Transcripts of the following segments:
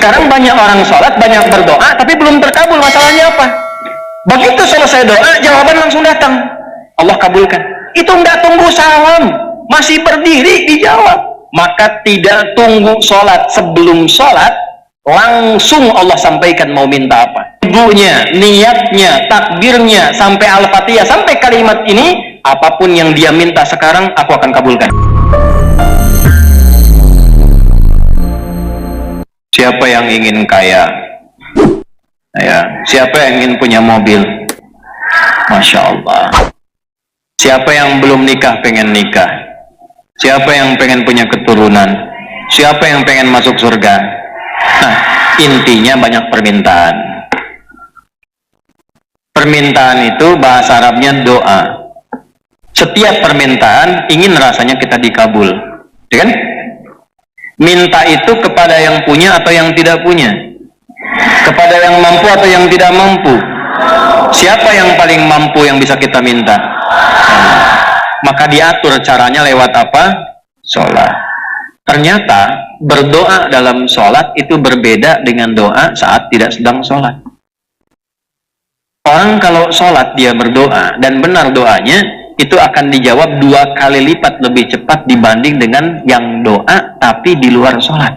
Sekarang banyak orang sholat, banyak berdoa, tapi belum terkabul. Masalahnya apa? Begitu selesai doa, jawaban langsung datang. Allah kabulkan. Itu enggak tunggu salam, masih berdiri dijawab. Maka tidak tunggu sholat, sebelum sholat langsung Allah sampaikan mau minta apa. Ibunya, niatnya, takbirnya, sampai Al-Fatihah, sampai kalimat ini, apapun yang dia minta sekarang, aku akan kabulkan. Siapa yang ingin kaya? Ya. Siapa yang ingin punya mobil? Masya Allah. Siapa yang belum nikah pengen nikah? Siapa yang pengen punya keturunan? Siapa yang pengen masuk surga? Nah, intinya banyak permintaan. Permintaan itu bahasa Arabnya doa. Setiap permintaan ingin rasanya kita dikabul, ya kan? Minta itu kepada yang punya atau yang tidak punya, kepada yang mampu atau yang tidak mampu. Siapa yang paling mampu yang bisa kita minta? Maka diatur caranya lewat apa? Sholat. Ternyata berdoa dalam sholat itu berbeda dengan doa saat tidak sedang sholat. Orang kalau sholat dia berdoa dan benar doanya, itu akan dijawab 2 kali lipat lebih cepat dibanding dengan yang doa tapi di luar sholat.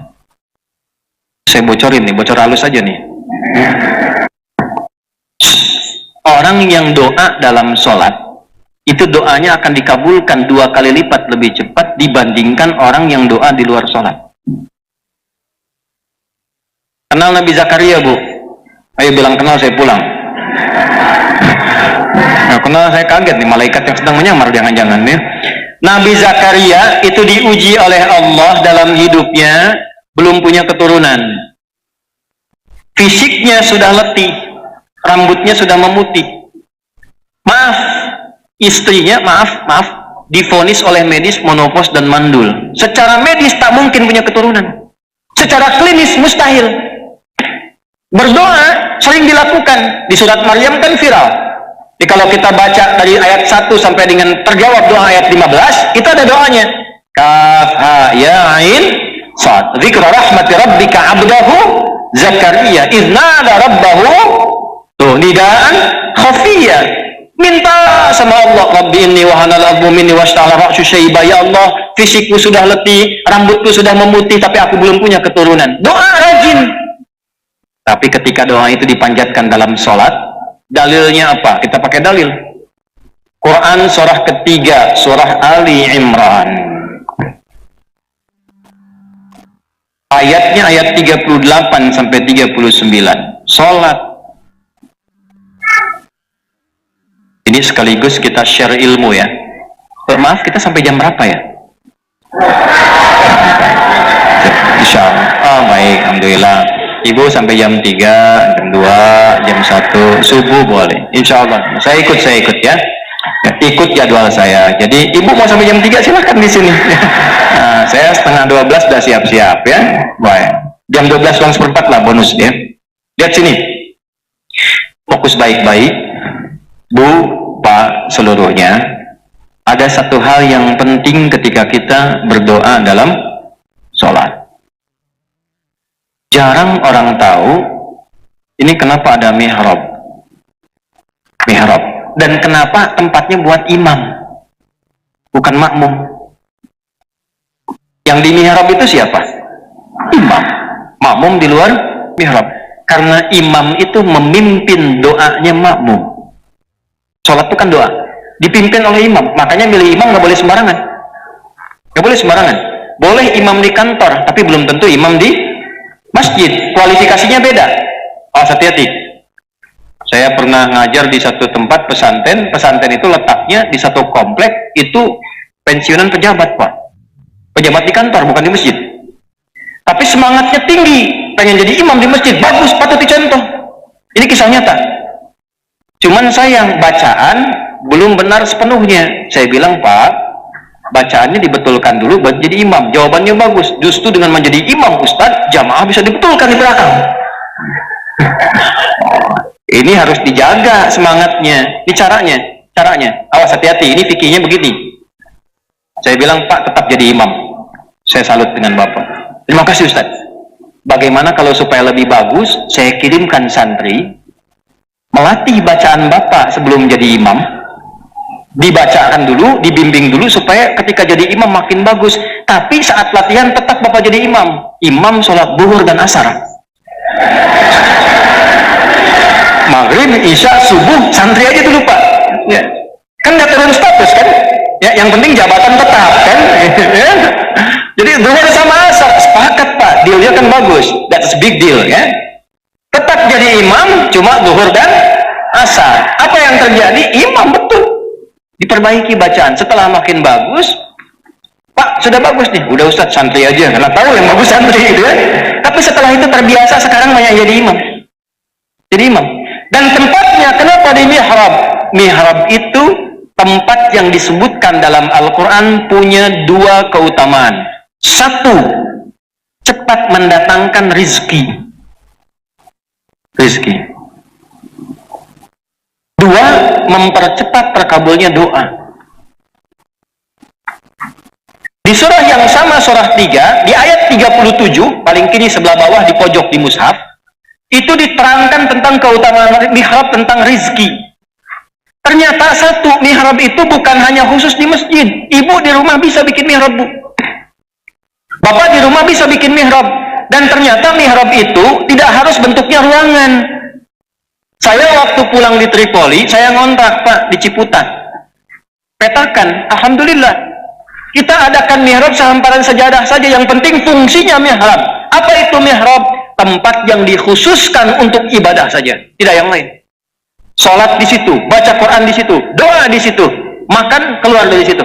Saya bocorin nih, bocor halus aja nih. Orang yang doa dalam sholat itu doanya akan dikabulkan 2 kali lipat lebih cepat dibandingkan orang yang doa di luar sholat. Kenal Nabi Zakaria, Bu? Ayo bilang kenal, saya pulang. Nah, kenal, saya kaget nih, malaikat yang sedang menyamar jangan-jangan ya. Nabi Zakaria itu diuji oleh Allah dalam hidupnya, belum punya keturunan. Fisiknya sudah letih, rambutnya sudah memutih. Maaf, istrinya divonis oleh medis menopause dan mandul. Secara medis tak mungkin punya keturunan. Secara klinis mustahil. Berdoa sering dilakukan. Di surat Maryam kan viral. Jadi kalau kita baca dari ayat 1 sampai dengan terjawab doa ayat 15, itu ada doanya. Kaf ha ya ain sad. Dzikra rahmati rabbika 'abdahu Zakaria iznada rabbahu nidaan khafiyya. Minta sama Allah, Rabbi inni wa hanal 'azmu minni washta'ala ra'su syaiba. Ya Allah, fisikku sudah letih, rambutku sudah memutih, tapi aku belum punya keturunan. Doa rajin. Tapi ketika doa itu dipanjatkan dalam sholat, dalilnya apa? Kita pakai dalil. Quran surah ketiga, surah Ali Imran. Ayatnya ayat 38 sampai 39. Sholat. Ini sekaligus kita share ilmu ya. Maaf, kita sampai jam berapa ya? Insya Allah. Oh, baik, alhamdulillah. Ibu sampai jam 3, jam 2, jam 1, subuh boleh. Insya Allah. Saya ikut ya. Ikut jadwal saya. Jadi ibu mau sampai jam 3 silahkan di sini. Nah, saya setengah 12 sudah siap-siap ya. Baik. Jam 12 kurang seperempat lah bonus ya. Lihat sini. Fokus baik-baik. Bu, Pak, seluruhnya. Ada satu hal yang penting ketika kita berdoa dalam sholat. Jarang orang tahu ini kenapa ada mihrab. Dan kenapa tempatnya buat imam, bukan makmum. Yang di mihrab itu siapa? Imam. Makmum di luar mihrab. Karena imam itu memimpin doanya makmum. Sholat itu kan doa, dipimpin oleh imam. Makanya milih imam nggak boleh sembarangan. Nggak boleh sembarangan. Boleh imam di kantor, tapi belum tentu imam di masjid. Kualifikasinya beda. Oh, hati-hati. Saya pernah ngajar di satu tempat pesantren. Pesantren itu letaknya di satu komplek. Itu pensiunan pejabat, Pak. Pejabat di kantor, bukan di masjid. Tapi semangatnya tinggi, pengen jadi imam di masjid. Bagus, patut dicontoh. Ini kisah nyata. Cuman sayang, bacaan belum benar sepenuhnya. Saya bilang, Pak, bacaannya dibetulkan dulu buat jadi imam. Jawabannya bagus. Justru dengan menjadi imam Ustadz, jamaah bisa dibetulkan di belakang. Ini harus dijaga semangatnya. Ini caranya. Awas, hati-hati. Ini fikihnya begini. Saya bilang, Pak, tetap jadi imam. Saya salut dengan Bapak. Terima kasih Ustadz. Bagaimana kalau supaya lebih bagus, saya kirimkan santri melatih bacaan Bapak sebelum jadi imam, dibacakan dulu, dibimbing dulu supaya ketika jadi imam makin bagus. Tapi saat latihan tetap Bapak jadi imam. Imam sholat zuhur dan asar. Maghrib, isya, subuh, santri aja dulu Pak. Ya. Kan nggak turun status kan? Ya, yang penting jabatan tetap kan? Ya. Jadi zuhur sama asar sepakat Pak, dealnya kan bagus. That's a big deal ya. Tetap jadi imam, cuma zuhur dan asar. Apa yang terjadi? Imam betul. Diperbaiki bacaan. Setelah makin bagus, Pak sudah bagus nih, udah Ustadz santri aja, karena tahu yang bagus santri gitu ya. Tapi setelah itu terbiasa, sekarang banyak jadi imam. Jadi imam. Dan tempatnya kenapa di mihrab? Mihrab itu tempat yang disebutkan dalam Al-Quran punya dua keutamaan. Satu, cepat mendatangkan rizki. Rizki. Dua, mempercepat terkabulnya doa. Di surah yang sama, surah 3, di ayat 37, paling kiri sebelah bawah di pojok di mushaf, itu diterangkan tentang keutamaan mihrab, tentang rizki. Ternyata satu, mihrab itu bukan hanya khusus di masjid. Ibu di rumah bisa bikin mihrab, Bu. Bapak di rumah bisa bikin mihrab. Dan ternyata mihrab itu tidak harus bentuknya ruangan. Saya waktu pulang di Tripoli, saya ngontrak Pak di Ciputat. Petakan, alhamdulillah. Kita adakan mihrab sehamparan sejadah saja, yang penting fungsinya mihrab. Apa itu mihrab? Tempat yang dikhususkan untuk ibadah saja, tidak yang lain. Sholat di situ, baca Quran di situ, doa di situ, makan keluar dari situ.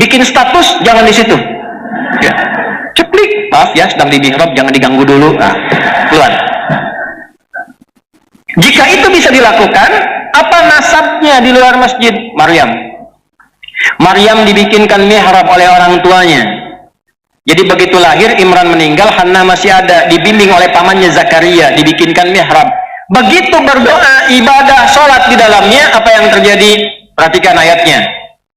Bikin status jangan di situ. Ya. Ceplik, maaf ya, sedang di mihrab, jangan diganggu dulu. Nah, keluar. Jika itu bisa dilakukan, apa nasabnya di luar masjid? Maryam dibikinkan mihrab oleh orang tuanya. Jadi begitu lahir, Imran meninggal, Hannah masih ada, dibimbing oleh pamannya Zakaria, dibikinkan mihrab. Begitu berdoa, ibadah, sholat di dalamnya, apa yang terjadi? Perhatikan ayatnya.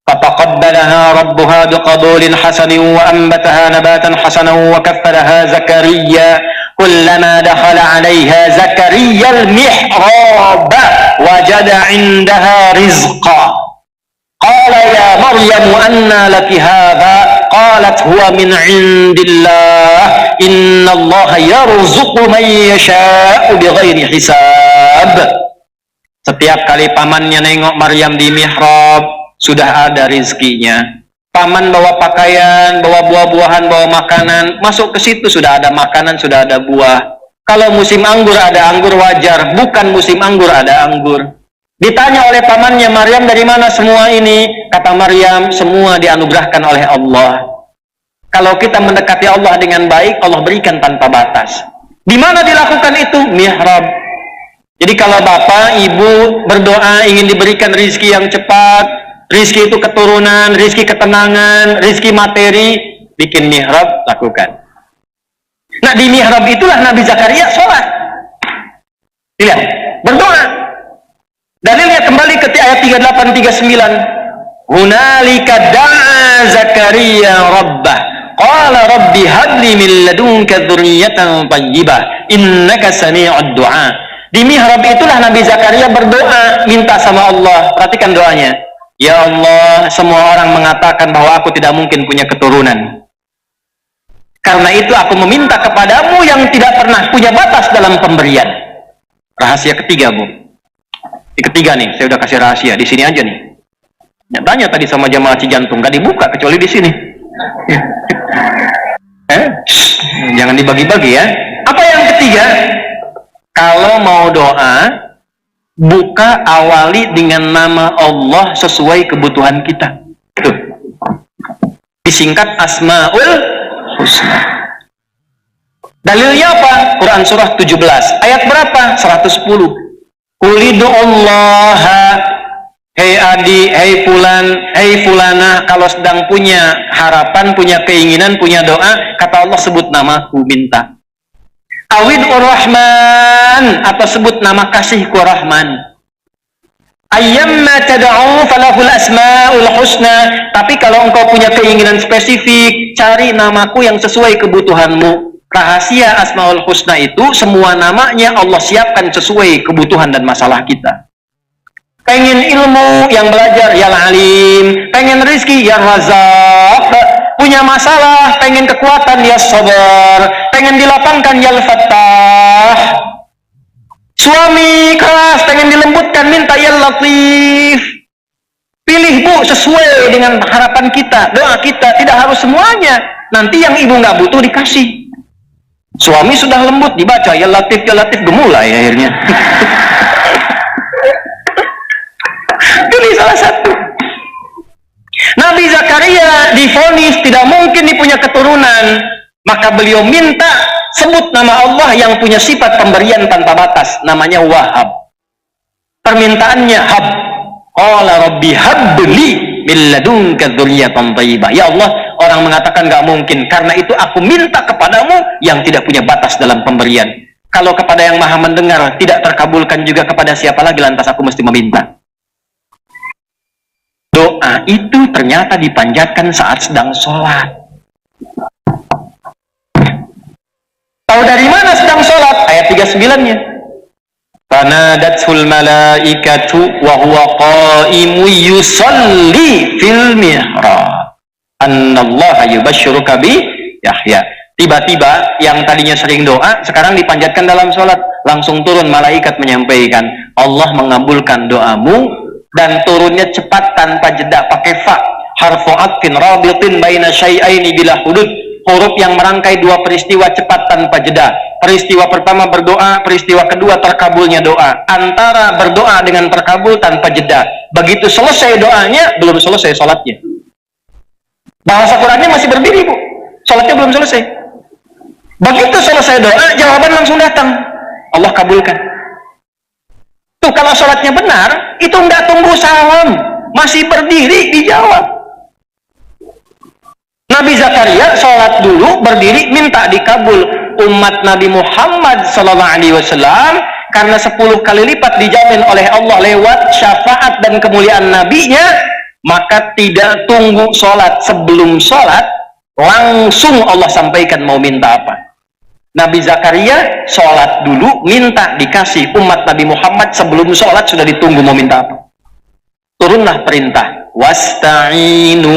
Fataqabbalaha rabbuha biqabulin hasanin wa ambataha nabatan hasanan wa kaffalaha Zakaria kullama dakhala 'alaiha Zakaria al-mihrab wajada 'indaha rizqa. Qala ya Maryam anna laki hadha? Qalat huwa min 'indillah. Innallaha yarzuqu man yasha'u bighairi hisab. Setiap kali pamannya nengok Maryam di mihrab, sudah ada rizkinya. Paman bawa pakaian, bawa buah-buahan, bawa makanan, masuk ke situ sudah ada makanan, sudah ada buah. Kalau musim anggur ada anggur wajar, bukan musim anggur ada anggur. Ditanya oleh pamannya, Maryam dari mana semua ini? Kata Maryam, semua dianugerahkan oleh Allah. Kalau kita mendekati Allah dengan baik, Allah berikan tanpa batas. Di mana dilakukan itu? Mihrab. Jadi kalau bapak, ibu berdoa ingin diberikan rizki yang cepat, rizki itu keturunan, rizki ketenangan, rizki materi, bikin mihrab, lakukan. Nah di mihrab itulah Nabi Zakaria sholat. Lihat, berdoa. Dalilnya kembali ke ayat 38-39. Hunalika da'a Zakaria rabbah. Qala rabbi habli min ladunka dzurriyyatan thayyibah innaka sami'ud du'a. Di mihrab itulah Nabi Zakaria berdoa, minta sama Allah. Perhatikan doanya. Ya Allah, semua orang mengatakan bahwa aku tidak mungkin punya keturunan. Karena itu aku meminta kepadamu yang tidak pernah punya batas dalam pemberian. Rahasia ketiga, Bu. Di ketiga nih, saya udah kasih rahasia. Di sini aja nih. Tanya tadi sama jamaah Cijantung, gak dibuka kecuali di sini. Jangan dibagi-bagi ya. Apa yang ketiga? Kalau mau doa, buka awali dengan nama Allah sesuai kebutuhan kita. Tuh. Disingkat Asmaul Husna. Dalilnya apa? Quran surah 17. Ayat berapa? 110. Qulidu Allah. Hei Adi, hei Fulan, hei Fulana, kalau sedang punya harapan, punya keinginan, punya doa, kata Allah sebut namaku, minta. Awid Ar-Rahman, atau sebut nama kasihku Rahman. Ayyamma tad'u falahul asmaul husna. Tapi kalau engkau punya keinginan spesifik, cari namaku yang sesuai kebutuhanmu. Rahasia Asmaul Husna itu semua namanya Allah siapkan sesuai kebutuhan dan masalah kita. Pengen ilmu yang belajar ya alim, pengen rizki ya razak, punya masalah pengen kekuatan ya sabar, pengen dilapangkan ya fattah, suami keras pengen dilembutkan minta ya latif. Pilih bu sesuai dengan harapan kita, doa kita, tidak harus semuanya. Nanti yang ibu nggak butuh dikasih. Suami sudah lembut dibaca ya latif gemulai akhirnya. Pilih salah satu. Nabi Zakaria divonis tidak mungkin punya keturunan, maka beliau minta sebut nama Allah yang punya sifat pemberian tanpa batas, namanya Wahhab. Permintaannya hab. Qala rabbi habli min ladunka dzurriyyatan thayyibah. Ya Allah, orang mengatakan nggak mungkin, karena itu aku minta kepadamu yang tidak punya batas dalam pemberian. Kalau kepada yang maha mendengar tidak terkabulkan, juga kepada siapa lagi lantas aku mesti meminta? Doa itu ternyata dipanjatkan saat sedang sholat. Tahu dari mana sedang sholat? Ayat 39-nya. Fanadatul malaikatu wa huwa qaimun yusalli fil mihrab. Annallaha yubashshiruka bi Yahya. Tiba-tiba yang tadinya sering doa sekarang dipanjatkan dalam sholat. Langsung turun malaikat menyampaikan, Allah mengabulkan doamu, dan turunnya cepat tanpa jeda, pakai fa, harfu atfin rabitin baina syai'aini bila hudud, huruf yang merangkai dua peristiwa cepat tanpa jeda. Peristiwa pertama berdoa, peristiwa kedua terkabulnya doa. Antara berdoa dengan terkabul tanpa jeda. Begitu selesai doanya, belum selesai sholatnya. Bahasa Qurannya masih berdiri bu, sholatnya belum selesai. Begitu selesai doa, jawaban langsung datang, Allah kabulkan. Tuh kalau sholatnya benar, itu nggak tunggu salam, masih berdiri dijawab. Nabi Zakaria sholat dulu, berdiri, minta dikabul. Umat Nabi Muhammad SAW karena 10 kali lipat dijamin oleh Allah lewat syafaat dan kemuliaan nabinya, maka tidak tunggu sholat. Sebelum sholat, langsung Allah sampaikan mau minta apa. Nabi Zakaria sholat dulu, minta dikasih. Umat Nabi Muhammad sebelum sholat sudah ditunggu mau minta apa. Turunlah perintah, wasta'inu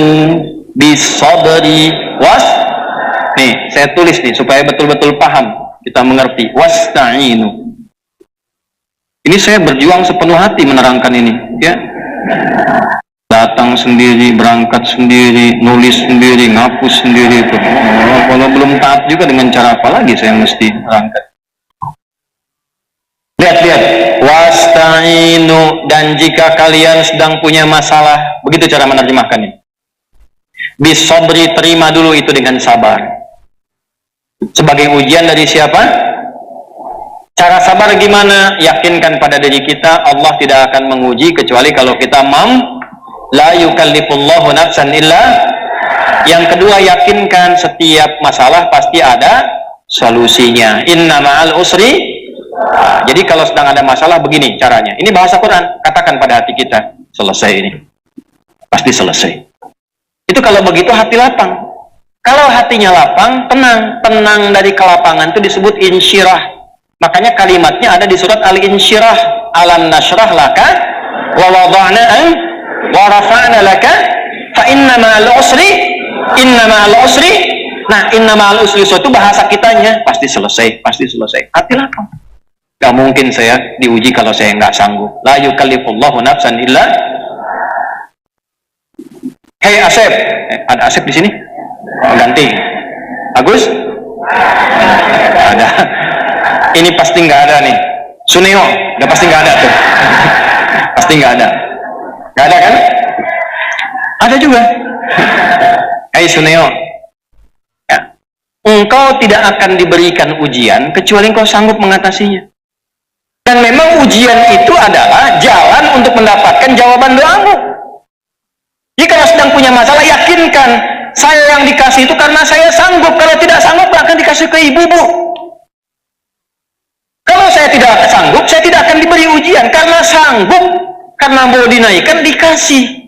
bisabri nih saya tulis nih supaya betul-betul paham, kita mengerti. Wasta'inu, ini saya berjuang sepenuh hati menerangkan ini ya. Datang sendiri, berangkat sendiri, nulis sendiri, ngapus sendiri itu. Kalau belum taat juga, dengan cara apa lagi saya mesti berangkat? Lihat-lihat, wasta'inu, dan jika kalian sedang punya masalah, begitu cara menerjemahkannya. Bisabri, terima dulu itu dengan sabar. Sebagai ujian dari siapa? Cara sabar gimana? Yakinkan pada diri kita, Allah tidak akan menguji kecuali kalau kita la yukallifullahu nafsan illa. Yang kedua, yakinkan setiap masalah pasti ada solusinya. Inna ma'al usri. Jadi kalau sedang ada masalah begini caranya. Ini bahasa Quran, katakan pada hati kita, selesai ini. Pasti selesai. Itu kalau begitu hati lapang. Kalau hatinya lapang, tenang. Tenang dari kelapangan itu disebut insyirah. Makanya kalimatnya ada di surat Al-Insyirah. Alam nashrah laka wa wada'na wa rafa'na laka fa inna ma'al usri Nah, inna ma'al usri itu bahasa kitanya pasti selesai, pasti selesai. Hati lapang. Gak mungkin saya diuji kalau saya nggak sanggup. La yukallifullahu nafsan illa. Hei Asep, ada Asep di sini? Oh, ganti. Agus? Ada. Ini pasti nggak ada nih. Suneo, udah pasti nggak ada tuh. Pasti nggak ada. Nggak ada kan? Ada juga. Hei Suneo, ya. Engkau tidak akan diberikan ujian kecuali engkau sanggup mengatasinya. Dan memang ujian itu adalah jalan untuk mendapatkan jawaban doamu. Jika kalau sedang punya masalah, yakinkan saya yang dikasih itu karena saya sanggup. Kalau tidak sanggup, akan dikasih ke ibu, bu. Kalau saya tidak sanggup, saya tidak akan diberi ujian. Karena sanggup, karena mau dinaikkan, dikasih.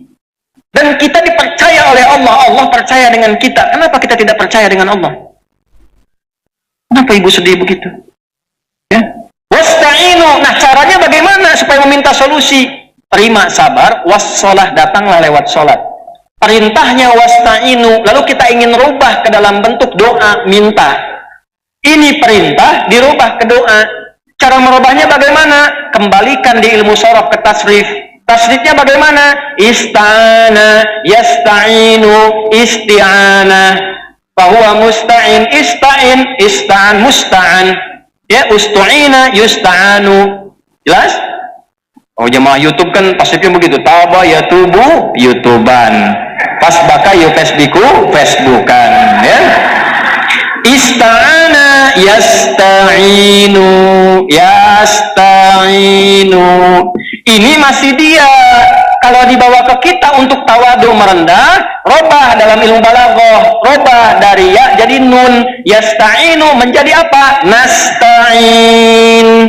Dan kita dipercaya oleh Allah. Allah percaya dengan kita. Kenapa kita tidak percaya dengan Allah? Kenapa ibu sedih begitu? Ya. Wasta'inu. Nah, caranya bagaimana supaya meminta solusi? Terima, sabar, wassalah, datanglah lewat sholat. Perintahnya wasta'inu, lalu kita ingin rubah ke dalam bentuk doa, minta. Ini perintah dirubah ke doa. Cara merubahnya bagaimana? Kembalikan di ilmu sorof ke tasrif. Tasrifnya bagaimana? Ista'ana, yasta'inu, isti'ana. Fahuwa musta'in, ista'in, ista'an, musta'an. Ya, ustu'ina, yusta'anu. Jelas? Oh, jemaah YouTube kan tasrifnya begitu. Taba ya tubu, YouTubean. Pas baka ya Facebooku, Facebookan. Ya. Ista'ana, yasta'inu, yasta'inu. Ini masih dia. Kalau dibawa ke kita untuk tawadu merendah, robah dalam ilmu balaghah, robah dari ya jadi nun, yasta'inu menjadi apa? Nasta'in.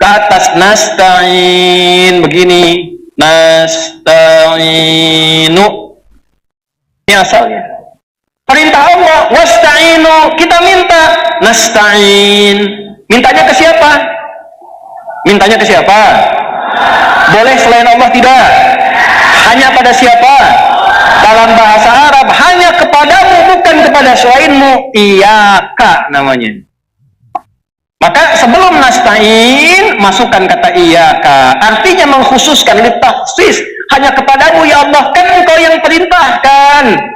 Ke atas nasta'in begini, nasta'inu. Ini asalnya. Perintah Allah, wasta'inu, kita minta, nasta'in. Mintanya ke siapa? Mintanya ke siapa? Boleh selain Allah tidak? Hanya pada siapa? Dalam bahasa Arab, hanya kepadamu, bukan kepada selainmu. Iyaka namanya. Maka sebelum nasta'in, masukkan kata iyaka. Artinya mengkhususkan, ini taksis. Hanya kepadamu ya Allah, kan engkau yang perintahkan.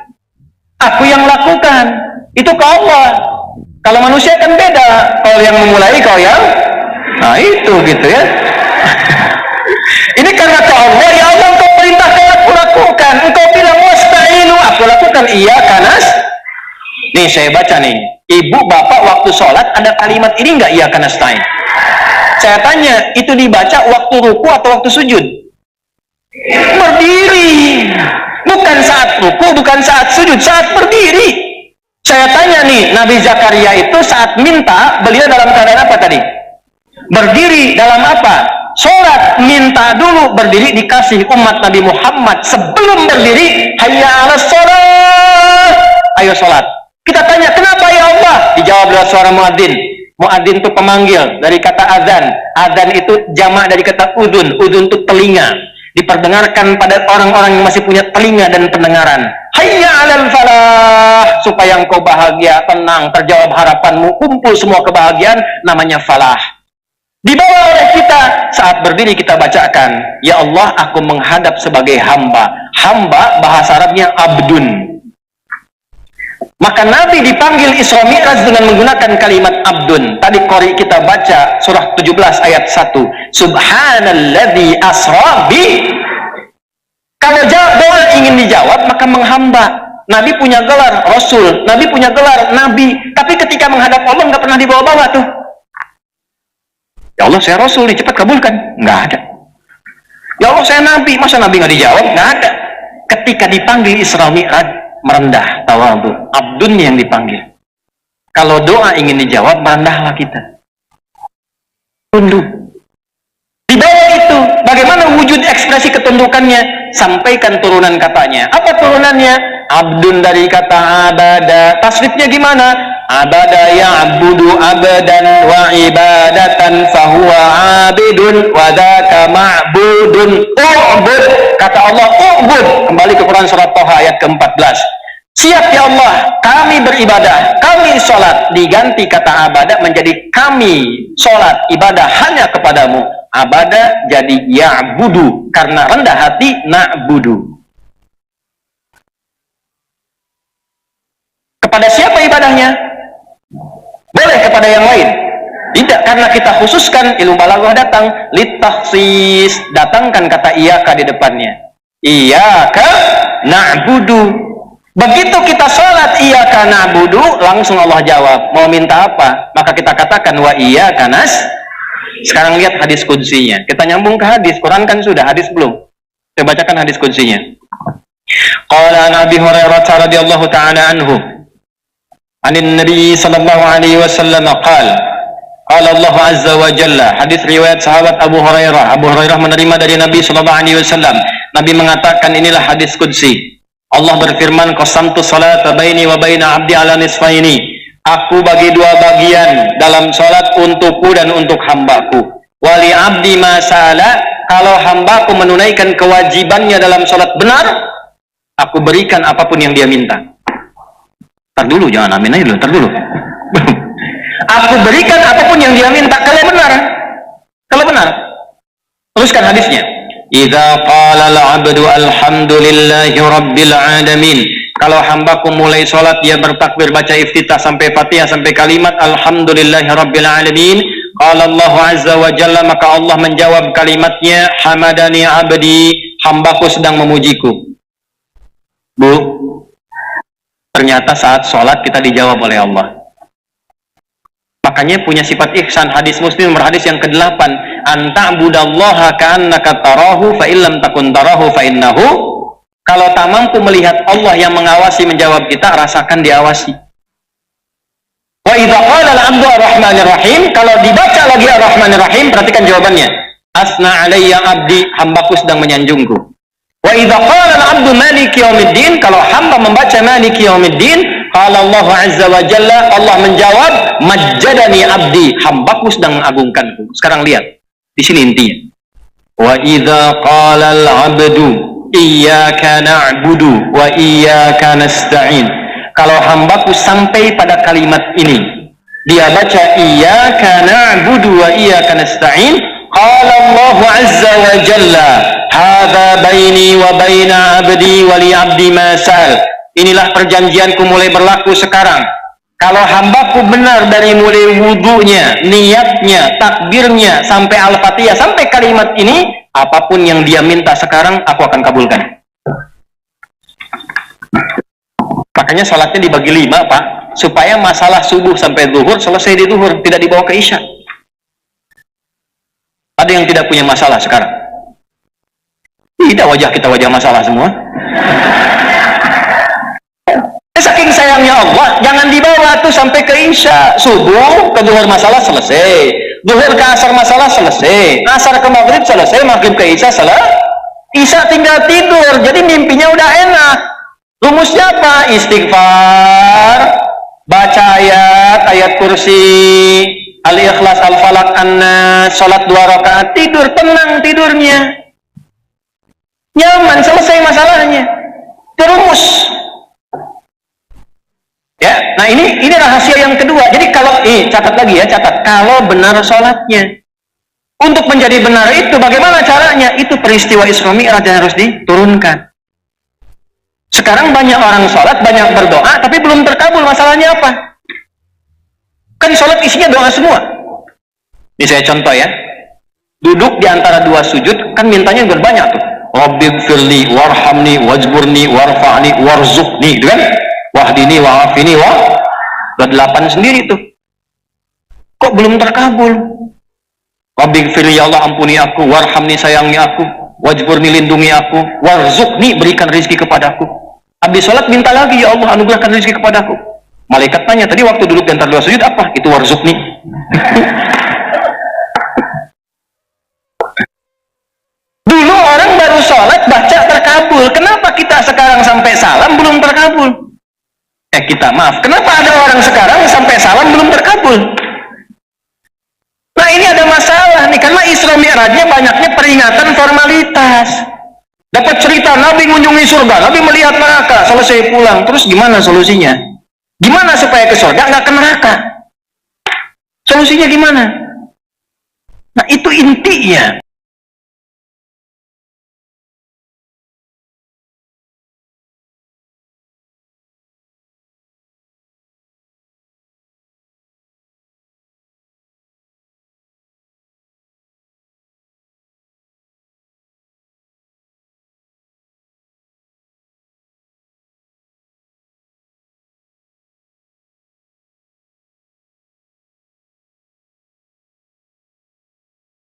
Aku yang lakukan. Itu ke Allah. Kalau manusia kan beda. Kau yang memulai, kau yang... Nah itu gitu ya. Ini karena ke Allah, ya Allah engkau perintahkan, aku lakukan. Engkau bilang wasta'inu, aku lakukan. Iyaka nas. Nih saya baca nih. Ibu, bapak waktu sholat ada kalimat ini enggak? Iyaka nasta'in. Saya tanya, itu dibaca waktu ruku atau waktu sujud? Berdiri. Bukan saat ruku, bukan saat sujud, saat berdiri. Saya tanya nih, Nabi Zakaria itu saat minta, beliau dalam keadaan apa tadi? Berdiri dalam apa? Sholat. Minta dulu, berdiri dikasih umat Nabi Muhammad. Sebelum berdiri, hayya ala sholat. Ayo sholat. Kita tanya, kenapa ya Allah? Dijawab lewat suara muadzin. Muadzin itu pemanggil dari kata azan. Azan itu jamak dari kata udun. Udun itu telinga. Diperdengarkan pada orang-orang yang masih punya telinga dan pendengaran. Hayya 'alal falah, supaya engkau bahagia, tenang, terjawab harapanmu, kumpul semua kebahagiaan, namanya falah. Dibawa oleh kita saat berdiri kita bacakan, ya Allah, aku menghadap sebagai hamba. Hamba bahasa Arabnya abdun. Maka Nabi dipanggil Isra Mi'raj dengan menggunakan kalimat abdun. Tadi qori kita baca surah 17 ayat 1. Subhanalladzi asra bi. Kalau doa ingin dijawab maka menghamba. Nabi punya gelar Rasul, Nabi punya gelar Nabi. Tapi ketika menghadap Allah nggak pernah dibawa-bawa tuh. Ya Allah saya Rasul nih, cepat kabulkan. Nggak ada. Ya Allah saya Nabi, masa Nabi nggak dijawab? Nggak ada. Ketika dipanggil Isra Mi'raj, merendah, tawadhu, abdun yang dipanggil. Kalau doa ingin dijawab, merendahlah kita. Tunduk. Di bawah itu, bagaimana wujud ekspresi ketundukannya? Sampaikan turunan katanya. Apa turunannya? Abdun dari kata abada. Tasrifnya gimana? Abada ya'budu abadan wa ibadatan fahuwa abidun wa dzaka ma'budun. U'bud. Kata Allah, u'bud. Kembali ke Quran surat Thaha ayat ke-14. Siap ya Allah, kami beribadah, kami sholat. Diganti kata abadah menjadi kami sholat, ibadah hanya kepadamu. Abadah jadi ya'budu, karena rendah hati na'budu. Kepada siapa ibadahnya? Boleh kepada yang lain. Tidak, karena kita khususkan, ilmu balaghah datang litakhsis, datangkan kata iyaka di depannya. Iyaka na'budu. Begitu kita sholat iyaka na'budu, langsung Allah jawab, mau minta apa? Maka kita katakan wa iyaka nas. Sekarang lihat hadis qudsinya. Kita nyambung ke hadis. Quran kan sudah, hadis belum. Saya bacakan hadis qudsinya. Qala Nabi Hurairah radhiyallahu ta'ala anhu, anin Nabi sallallahu alaihi wasallam qala, qala Allah azza wa jalla. Hadis riwayat sahabat Abu Hurairah. Abu Hurairah menerima dari Nabi sallallahu alaihi wasallam. Nabi mengatakan, inilah hadis qudsi. Allah berfirman, qasamtu salata baini wa baina abdi ala nisfaini. Aku bagi dua bagian dalam sholat, untukku dan untuk hambaku. Wali abdi masala, kalau hambaku menunaikan kewajibannya dalam sholat benar, aku berikan apapun yang dia minta. Ntar dulu, jangan amin aja dulu, ntar dulu. Aku berikan apapun yang dia minta kalau benar. Kalau benar. Teruskan hadisnya. Idza qala al-'abdu alhamdulillahi rabbil alamin. Kalau hambaku mulai sholat, dia bertakbir baca iftitah sampai Fatihah sampai kalimat alhamdulillahi rabbil alamin. Qala Allah azza wa jalla, maka Allah menjawab kalimatnya, hamadani abdi, hambaku sedang memujiku. Bu, ternyata saat sholat kita dijawab oleh Allah. Makanya punya sifat ihsan. Hadis Muslim nomor hadis yang ke-8, anta'budallaha ka'annaka tarahu fa illam takun tarahu fa innahu. Kalau tak mampu melihat Allah yang mengawasi menjawab kita, rasakan diawasi. Wa idza qala al-'abdu ar-rahmanir rahim, kalau dibaca lagi ar-rahmanir rahim, perhatikan jawabannya. Asna alayya abdi, hambaku sedang menyanjungku. Wa idza qala al-'abdu maliki yaumiddin, kalau hamba membaca maliki yaumiddin, qala Allah azza wa jalla, Allah menjawab majjadani abdi, hambaku sedang mengagungkanku. Sekarang lihat, di sini intinya. Wa idza qala al-'abdu iyyaka na'budu wa iyyaka nasta'in, kalau hambaku sampai pada kalimat ini, dia baca iyyaka na'budu wa iyyaka nasta'in, qala Allah azza wa jalla hadza baini wa baina abdi wa li abdi ma sa'al, inilah perjanjianku mulai berlaku sekarang. Kalau hambaku benar dari mulai wudunya, niatnya, takbirnya sampai al-fatihah, sampai kalimat ini, apapun yang dia minta sekarang aku akan kabulkan. Makanya sholatnya dibagi 5, Pak, supaya masalah subuh sampai zuhur selesai di zuhur, tidak dibawa ke isya. Ada yang tidak punya masalah sekarang? Tidak, wajah kita wajah masalah semua. Saking sayangnya Allah, jangan dibawa tuh sampai ke isya. Subuh ke zuhur masalah selesai, zuhur ke asar masalah selesai, asar ke maghrib selesai, maghrib ke isya selesai, isya tinggal tidur. Jadi mimpinya udah enak. Rumusnya apa? Istighfar, baca ayat kursi, al-ikhlas, al-falak, an-nas, sholat 2 rakaat, tidur, tenang tidurnya, nyaman, selesai masalahnya. Itu rumus. Ya, nah ini rahasia yang kedua. Jadi kalau catat lagi ya, catat. Kalau benar sholatnya, untuk menjadi benar itu bagaimana caranya? Itu peristiwa Isra Mi'raj yang harus diturunkan. Sekarang banyak orang sholat, banyak berdoa, tapi belum terkabul. Masalahnya apa? Kan sholat isinya doa semua. Ini saya contoh ya. Duduk di antara 2 sujud, kan mintanya berbanyak tuh. Rabbighfirli warhamni wajburni warfa'ni warzuqni, gitu kan? Wahdini wa'afini wa, udah 8 sendiri tuh. Kok belum terkabul? Rabbighfirli, ya Allah ampuni aku, warhamni sayangi aku, wajburni lindungi aku, warzuqni berikan rezeki kepadaku. Habis sholat minta lagi, ya Allah anugerahkan rezeki kepadaku. Malaikat tanya, tadi waktu duduk di antara 2 sujud apa? Itu warzuqni. Dulu orang baru sholat baca terkabul. Kenapa kita sekarang sampai salam belum terkabul? Kenapa ada orang sekarang sampai salam belum terkabul? Nah ini ada masalah nih, karena Isra Mi'rajnya banyaknya peringatan formalitas. Dapat cerita Nabi mengunjungi surga, Nabi melihat neraka, selesai pulang. Terus gimana solusinya? Gimana supaya ke surga nggak ke neraka? Solusinya gimana? Nah itu intinya.